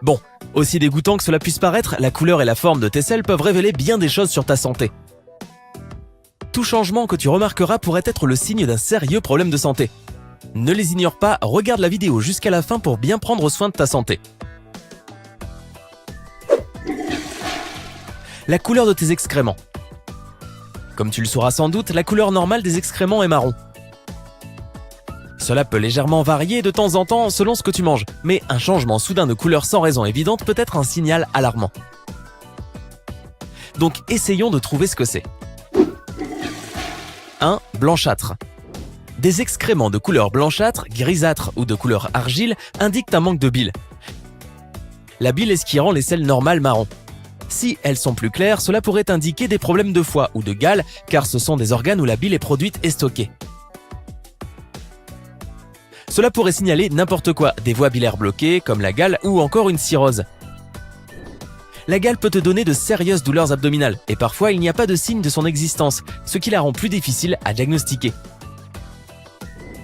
Bon, aussi dégoûtant que cela puisse paraître, la couleur et la forme de tes selles peuvent révéler bien des choses sur ta santé. Tout changement que tu remarqueras pourrait être le signe d'un sérieux problème de santé. Ne les ignore pas, regarde la vidéo jusqu'à la fin pour bien prendre soin de ta santé. La couleur de tes excréments. Comme tu le sauras sans doute, la couleur normale des excréments est marron. Cela peut légèrement varier de temps en temps selon ce que tu manges, mais un changement soudain de couleur sans raison évidente peut être un signal alarmant. Donc essayons de trouver ce que c'est. 1. Blanchâtre. Des excréments de couleur blanchâtre, grisâtre ou de couleur argile indiquent un manque de bile. La bile est ce qui rend les selles normales marron. Si elles sont plus claires, cela pourrait indiquer des problèmes de foie ou de gale, car ce sont des organes où la bile est produite et stockée. Cela pourrait signaler n'importe quoi, des voies biliaires bloquées, comme la gale ou encore une cirrhose. La gale peut te donner de sérieuses douleurs abdominales, et parfois il n'y a pas de signe de son existence, ce qui la rend plus difficile à diagnostiquer.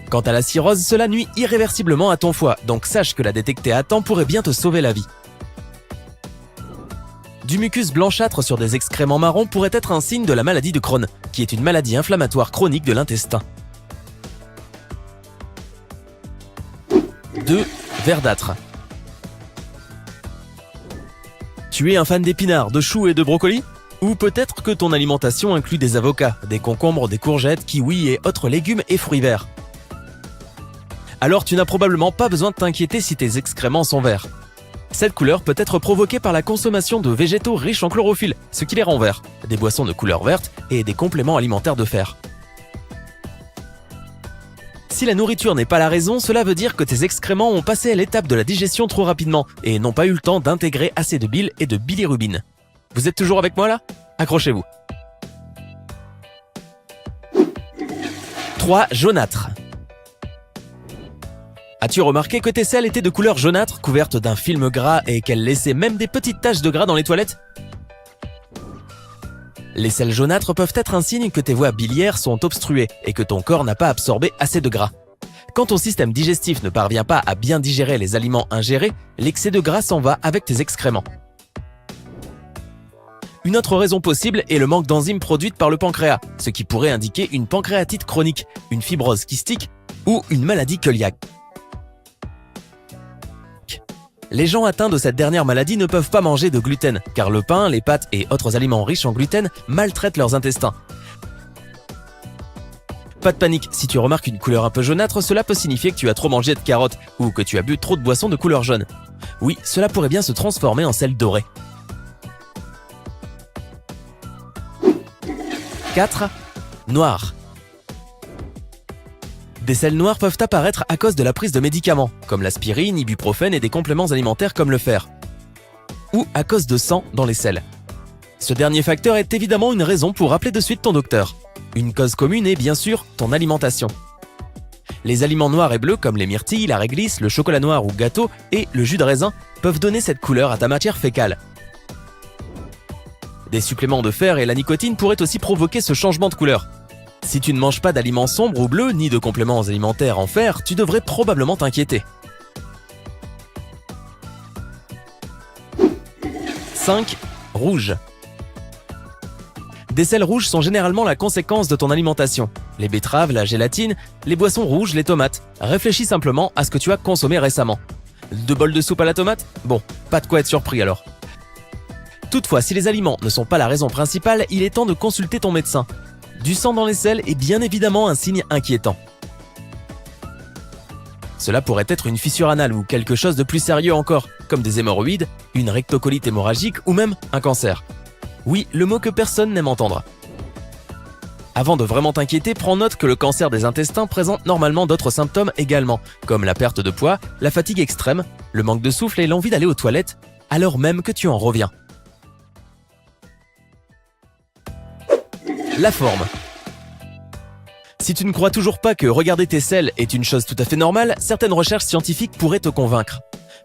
Quant à la cirrhose, cela nuit irréversiblement à ton foie, donc sache que la détecter à temps pourrait bien te sauver la vie. Du mucus blanchâtre sur des excréments marrons pourrait être un signe de la maladie de Crohn, qui est une maladie inflammatoire chronique de l'intestin. 2. Verdâtre. Tu es un fan d'épinards, de choux et de brocolis? Ou peut-être que ton alimentation inclut des avocats, des concombres, des courgettes, kiwis et autres légumes et fruits verts. Alors tu n'as probablement pas besoin de t'inquiéter si tes excréments sont verts. Cette couleur peut être provoquée par la consommation de végétaux riches en chlorophylle, ce qui les rend verts, des boissons de couleur verte et des compléments alimentaires de fer. Si la nourriture n'est pas la raison, cela veut dire que tes excréments ont passé à l'étape de la digestion trop rapidement et n'ont pas eu le temps d'intégrer assez de bile et de bilirubine. Vous êtes toujours avec moi là? Accrochez-vous. 3. Jaunâtre. As-tu remarqué que tes selles étaient de couleur jaunâtre, couvertes d'un film gras et qu'elles laissaient même des petites taches de gras dans les toilettes? Les selles jaunâtres peuvent être un signe que tes voies biliaires sont obstruées et que ton corps n'a pas absorbé assez de gras. Quand ton système digestif ne parvient pas à bien digérer les aliments ingérés, l'excès de gras s'en va avec tes excréments. Une autre raison possible est le manque d'enzymes produites par le pancréas, ce qui pourrait indiquer une pancréatite chronique, une fibrose kystique ou une maladie cœliaque. Les gens atteints de cette dernière maladie ne peuvent pas manger de gluten, car le pain, les pâtes et autres aliments riches en gluten maltraitent leurs intestins. Pas de panique, si tu remarques une couleur un peu jaunâtre, cela peut signifier que tu as trop mangé de carottes ou que tu as bu trop de boissons de couleur jaune. Oui, cela pourrait bien se transformer en sel doré. 4. Noir. Des selles noires peuvent apparaître à cause de la prise de médicaments, comme l'aspirine, ibuprofène et des compléments alimentaires comme le fer. Ou à cause de sang dans les selles. Ce dernier facteur est évidemment une raison pour appeler de suite ton docteur. Une cause commune est bien sûr ton alimentation. Les aliments noirs et bleus comme les myrtilles, la réglisse, le chocolat noir ou gâteau et le jus de raisin peuvent donner cette couleur à ta matière fécale. Des suppléments de fer et la nicotine pourraient aussi provoquer ce changement de couleur. Si tu ne manges pas d'aliments sombres ou bleus, ni de compléments alimentaires en fer, tu devrais probablement t'inquiéter. 5. Rouge. Des selles rouges sont généralement la conséquence de ton alimentation. Les betteraves, la gélatine, les boissons rouges, les tomates. Réfléchis simplement à ce que tu as consommé récemment. 2 bols de soupe à la tomate? Bon, pas de quoi être surpris alors. Toutefois, si les aliments ne sont pas la raison principale, il est temps de consulter ton médecin. Du sang dans les selles est bien évidemment un signe inquiétant. Cela pourrait être une fissure anale ou quelque chose de plus sérieux encore, comme des hémorroïdes, une rectocolite hémorragique ou même un cancer. Oui, le mot que personne n'aime entendre. Avant de vraiment t'inquiéter, prends note que le cancer des intestins présente normalement d'autres symptômes également, comme la perte de poids, la fatigue extrême, le manque de souffle et l'envie d'aller aux toilettes, alors même que tu en reviens. La forme. Si tu ne crois toujours pas que regarder tes selles est une chose tout à fait normale, certaines recherches scientifiques pourraient te convaincre.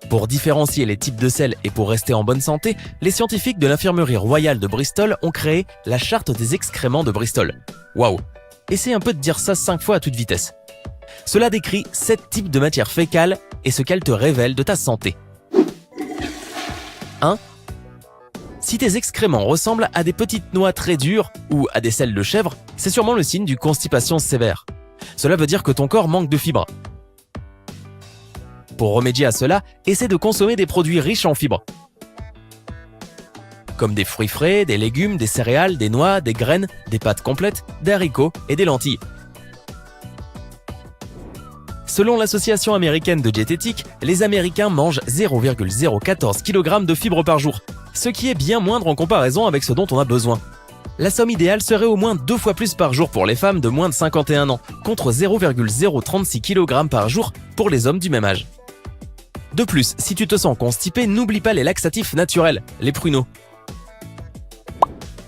Pour différencier les types de selles et pour rester en bonne santé, les scientifiques de l'infirmerie royale de Bristol ont créé la charte des excréments de Bristol. Waouh! Essaie un peu de dire ça 5 fois à toute vitesse. Cela décrit 7 types de matières fécales et ce qu'elles te révèlent de ta santé. 1. Si tes excréments ressemblent à des petites noix très dures ou à des selles de chèvre, c'est sûrement le signe d'une constipation sévère. Cela veut dire que ton corps manque de fibres. Pour remédier à cela, essaie de consommer des produits riches en fibres, comme des fruits frais, des légumes, des céréales, des noix, des graines, des pâtes complètes, des haricots et des lentilles. Selon l'association américaine de diététique, les Américains mangent 0,014 kg de fibres par jour, ce qui est bien moindre en comparaison avec ce dont on a besoin. La somme idéale serait au moins 2 fois plus par jour pour les femmes de moins de 51 ans, contre 0,036 kg par jour pour les hommes du même âge. De plus, si tu te sens constipé, n'oublie pas les laxatifs naturels, les pruneaux.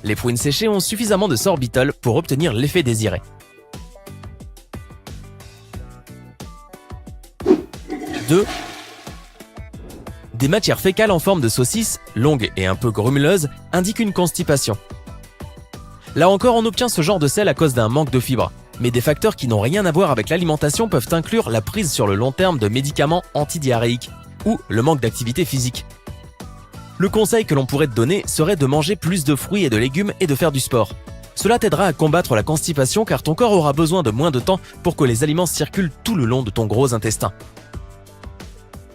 Les prunes séchées ont suffisamment de sorbitol pour obtenir l'effet désiré. 2. Des matières fécales en forme de saucisse, longues et un peu grumeleuses, indiquent une constipation. Là encore, on obtient ce genre de sel à cause d'un manque de fibres, mais des facteurs qui n'ont rien à voir avec l'alimentation peuvent inclure la prise sur le long terme de médicaments antidiarrhéiques ou le manque d'activité physique. Le conseil que l'on pourrait te donner serait de manger plus de fruits et de légumes et de faire du sport. Cela t'aidera à combattre la constipation car ton corps aura besoin de moins de temps pour que les aliments circulent tout le long de ton gros intestin.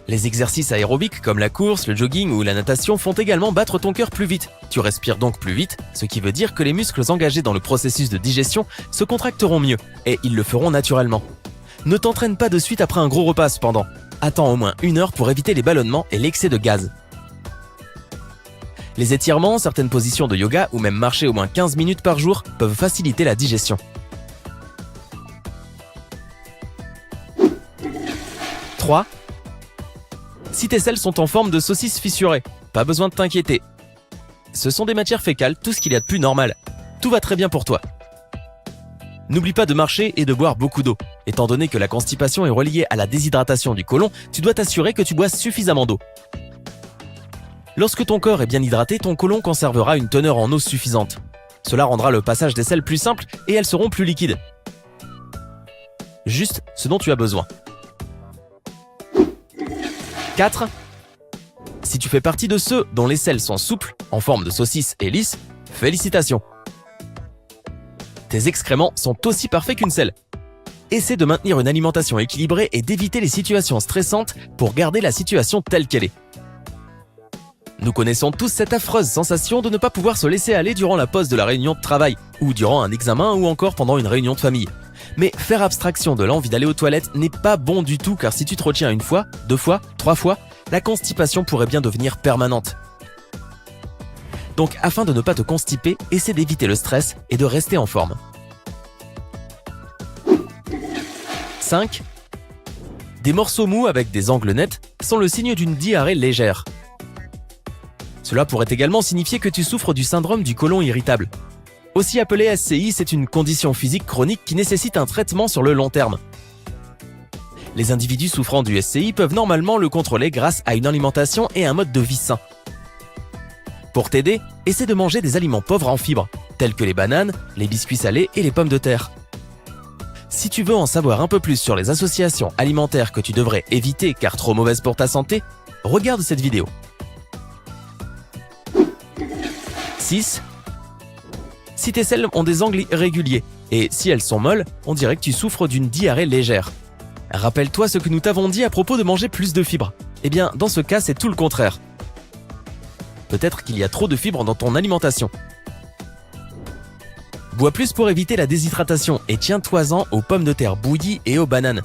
Les exercices aérobiques comme la course, le jogging ou la natation font également battre ton cœur plus vite. Tu respires donc plus vite, ce qui veut dire que les muscles engagés dans le processus de digestion se contracteront mieux et ils le feront naturellement. Ne t'entraîne pas de suite après un gros repas cependant. Attends au moins 1 heure pour éviter les ballonnements et l'excès de gaz. Les étirements, certaines positions de yoga ou même marcher au moins 15 minutes par jour peuvent faciliter la digestion. 3. Si tes selles sont en forme de saucisse fissurée, pas besoin de t'inquiéter. Ce sont des matières fécales, tout ce qu'il y a de plus normal. Tout va très bien pour toi. N'oublie pas de marcher et de boire beaucoup d'eau. Étant donné que la constipation est reliée à la déshydratation du côlon, tu dois t'assurer que tu bois suffisamment d'eau. Lorsque ton corps est bien hydraté, ton côlon conservera une teneur en eau suffisante. Cela rendra le passage des selles plus simple et elles seront plus liquides. Juste ce dont tu as besoin. 4. Si tu fais partie de ceux dont les selles sont souples, en forme de saucisse et lisses, félicitations. Tes excréments sont aussi parfaits qu'une selle. Essaie de maintenir une alimentation équilibrée et d'éviter les situations stressantes pour garder la situation telle qu'elle est. Nous connaissons tous cette affreuse sensation de ne pas pouvoir se laisser aller durant la pause de la réunion de travail, ou durant un examen ou encore pendant une réunion de famille. Mais faire abstraction de l'envie d'aller aux toilettes n'est pas bon du tout car si tu te retiens 1 fois, 2 fois, 3 fois, la constipation pourrait bien devenir permanente. Donc afin de ne pas te constiper, essaie d'éviter le stress et de rester en forme. 5. Des morceaux mous avec des angles nets sont le signe d'une diarrhée légère. Cela pourrait également signifier que tu souffres du syndrome du côlon irritable. Aussi appelé SCI, c'est une condition physique chronique qui nécessite un traitement sur le long terme. Les individus souffrant du SCI peuvent normalement le contrôler grâce à une alimentation et un mode de vie sain. Pour t'aider, essaie de manger des aliments pauvres en fibres, tels que les bananes, les biscuits salés et les pommes de terre. Si tu veux en savoir un peu plus sur les associations alimentaires que tu devrais éviter car trop mauvaises pour ta santé, regarde cette vidéo. 6. Si tes selles ont des angles irréguliers, et si elles sont molles, on dirait que tu souffres d'une diarrhée légère. Rappelle-toi ce que nous t'avons dit à propos de manger plus de fibres. Eh bien, dans ce cas, c'est tout le contraire. Peut-être qu'il y a trop de fibres dans ton alimentation. Bois plus pour éviter la déshydratation et tiens-toi-en aux pommes de terre bouillies et aux bananes.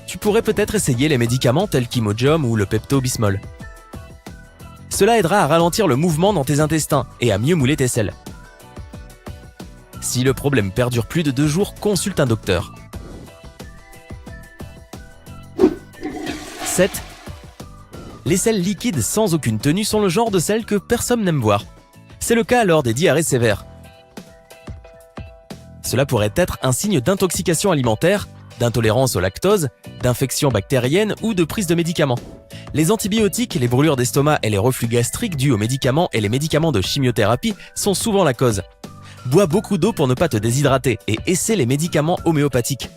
Tu pourrais peut-être essayer les médicaments tels qu'Imodium ou le Pepto-Bismol. Cela aidera à ralentir le mouvement dans tes intestins et à mieux mouler tes selles. Si le problème perdure plus de 2 jours, consulte un docteur. 7. Les selles liquides sans aucune tenue sont le genre de selles que personne n'aime voir. C'est le cas lors des diarrhées sévères. Cela pourrait être un signe d'intoxication alimentaire, d'intolérance au lactose, d'infection bactérienne ou de prise de médicaments. Les antibiotiques, les brûlures d'estomac et les reflux gastriques dus aux médicaments et les médicaments de chimiothérapie sont souvent la cause. Bois beaucoup d'eau pour ne pas te déshydrater et essaie les médicaments homéopathiques.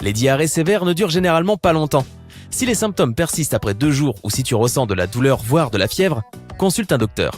Les diarrhées sévères ne durent généralement pas longtemps. Si les symptômes persistent après 2 jours ou si tu ressens de la douleur voire de la fièvre, consulte un docteur.